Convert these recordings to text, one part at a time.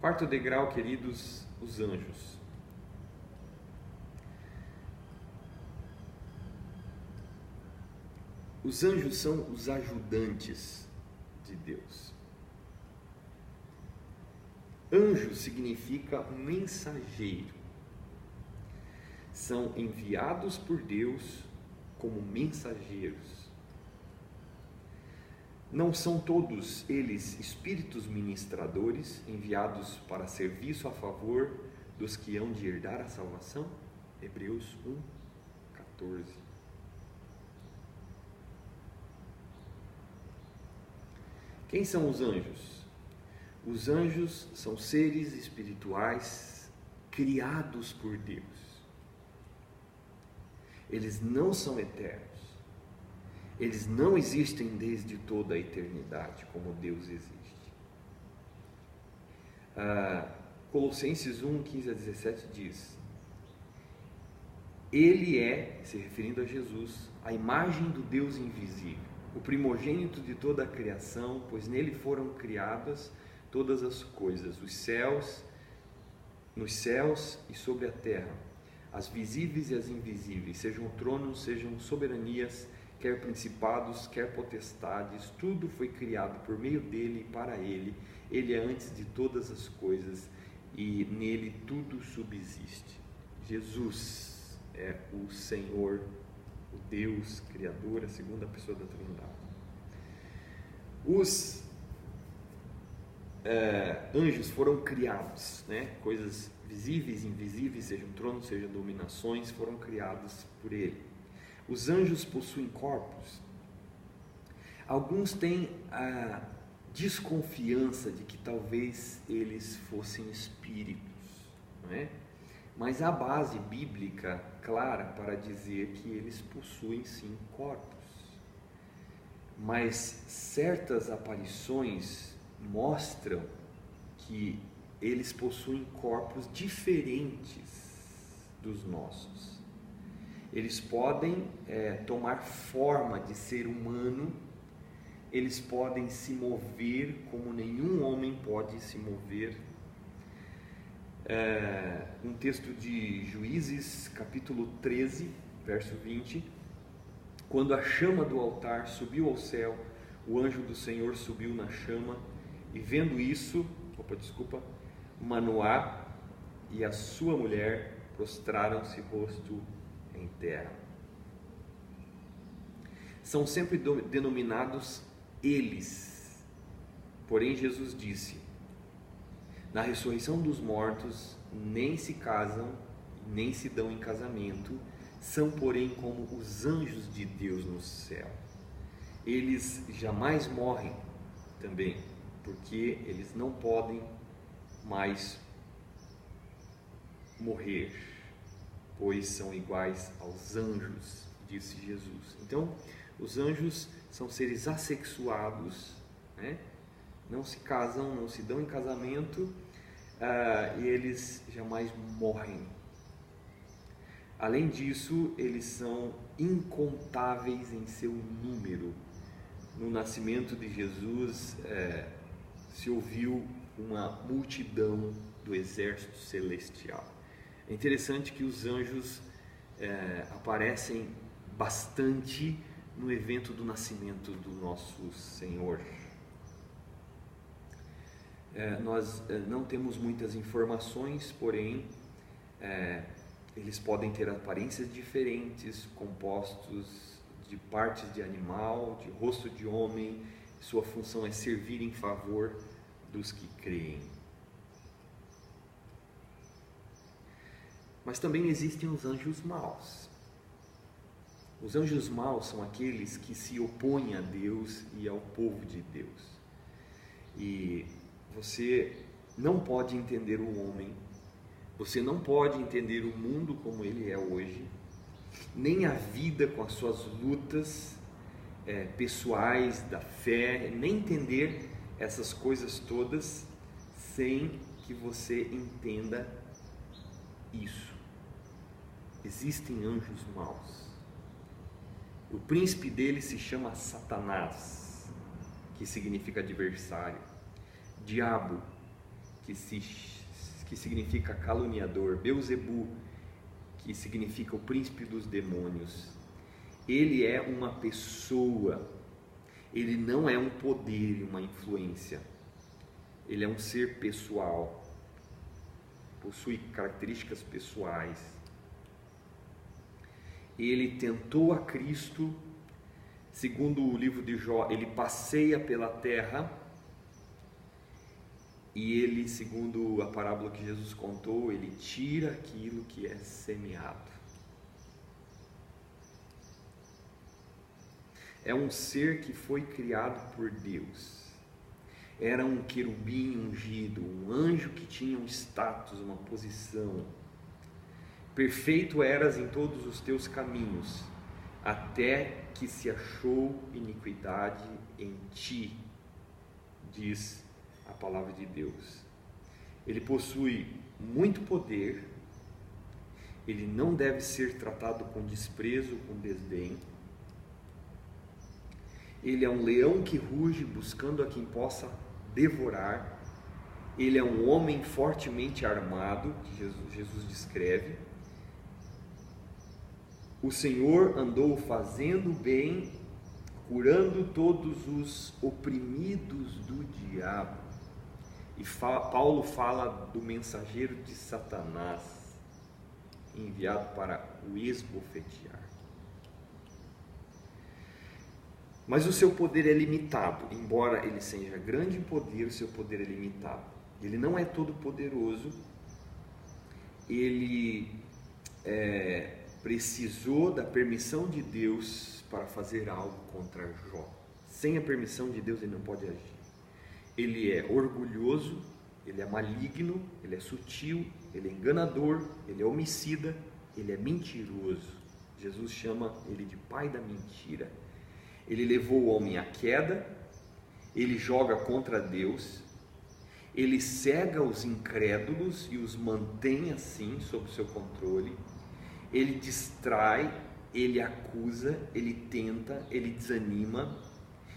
Quarto degrau, queridos, os anjos. Os anjos são os ajudantes de Deus. Anjo significa mensageiro. São enviados por Deus como mensageiros. Não são todos eles espíritos ministradores enviados para serviço a favor dos que hão de herdar a salvação? Hebreus 1:14. Quem são os anjos? Os anjos são seres espirituais criados por Deus. Eles não são eternos. Eles não existem desde toda a eternidade, como Deus existe. Colossenses 1:15-17 diz: Ele é, se referindo a Jesus, a imagem do Deus invisível, o primogênito de toda a criação, pois nele foram criadas todas as coisas, nos céus e sobre a terra, as visíveis e as invisíveis, sejam tronos, sejam soberanias, quer principados, quer potestades, tudo foi criado por meio dele e para ele. Ele é antes de todas as coisas e nele tudo subsiste. Jesus é o Senhor, o Deus Criador, a segunda pessoa da Trindade. Os anjos foram criados, coisas visíveis e invisíveis, sejam tronos, sejam dominações, foram criados por ele. Os anjos possuem corpos. Alguns têm a desconfiança de que talvez eles fossem espíritos, não é? Mas há base bíblica clara para dizer que eles possuem sim corpos. Mas certas aparições mostram que eles possuem corpos diferentes dos nossos. Eles podem tomar forma de ser humano, eles podem se mover como nenhum homem pode se mover. Um texto de Juízes, capítulo 13, verso 20: Quando a chama do altar subiu ao céu, o anjo do Senhor subiu na chama, e vendo isso, Manoá e a sua mulher prostraram-se rosto em terra. São sempre denominados eles. Porém Jesus disse: na ressurreição dos mortos nem se casam, nem se dão em casamento, são porém como os anjos de Deus no céu. Eles jamais morrem também, porque eles não podem mais morrer, pois são iguais aos anjos, disse Jesus. Então, os anjos são seres assexuados, não se casam, não se dão em casamento, e eles jamais morrem. Além disso, eles são incontáveis em seu número. No nascimento de Jesus, se ouviu uma multidão do exército celestial. É interessante que os anjos aparecem bastante no evento do nascimento do nosso Senhor. Nós não temos muitas informações, porém eles podem ter aparências diferentes, compostos de partes de animal, de rosto de homem. Sua função é servir em favor dos que creem. Mas também existem os anjos maus. Os anjos maus são aqueles que se opõem a Deus e ao povo de Deus. E você não pode entender o homem, você não pode entender o mundo como ele é hoje, nem a vida com as suas lutas pessoais, da fé, nem entender essas coisas todas sem que você entenda isso. Existem anjos maus. O príncipe dele se chama Satanás, que significa adversário. Diabo, que significa caluniador, Beelzebu, que significa o príncipe dos demônios. Ele é uma pessoa, ele não é um poder, uma influência, ele é um ser pessoal, possui características pessoais. Ele tentou a Cristo, segundo o livro de Jó, ele passeia pela terra e ele, segundo a parábola que Jesus contou, ele tira aquilo que é semeado. É um ser que foi criado por Deus. Era um querubim ungido, um anjo que tinha um status, uma posição. Perfeito eras em todos os teus caminhos, até que se achou iniquidade em ti, diz a palavra de Deus. Ele possui muito poder, ele não deve ser tratado com desprezo, com desdém. Ele é um leão que ruge buscando a quem possa devorar. Ele é um homem fortemente armado, que Jesus descreve. O Senhor andou fazendo bem, curando todos os oprimidos do diabo. E Paulo fala do mensageiro de Satanás, enviado para o esbofetear. Mas o seu poder é limitado, embora ele seja grande em poder, o seu poder é limitado. Ele não é todo poderoso, ele precisou da permissão de Deus para fazer algo contra Jó. Sem a permissão de Deus ele não pode agir. Ele é orgulhoso, ele é maligno, ele é sutil, ele é enganador, ele é homicida, ele é mentiroso. Jesus chama ele de pai da mentira. Ele levou o homem à queda, ele joga contra Deus, ele cega os incrédulos e os mantém assim sob seu controle, ele distrai, ele acusa, ele tenta, ele desanima,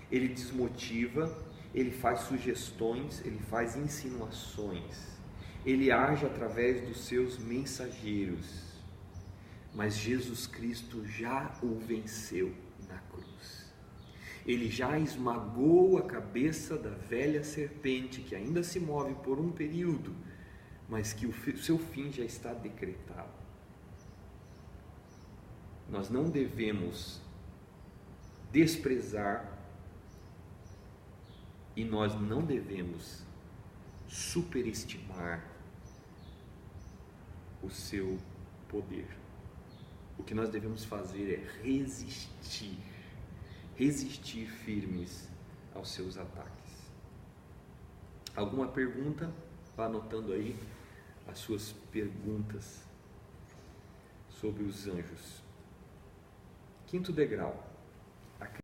ele desmotiva, ele faz sugestões, ele faz insinuações, ele age através dos seus mensageiros, mas Jesus Cristo já o venceu na cruz. Ele já esmagou a cabeça da velha serpente que ainda se move por um período, mas que o seu fim já está decretado. Nós não devemos desprezar e nós não devemos superestimar o seu poder. O que nós devemos fazer é resistir firmes aos seus ataques. Alguma pergunta? Vá anotando aí as suas perguntas sobre os anjos. Quinto degrau.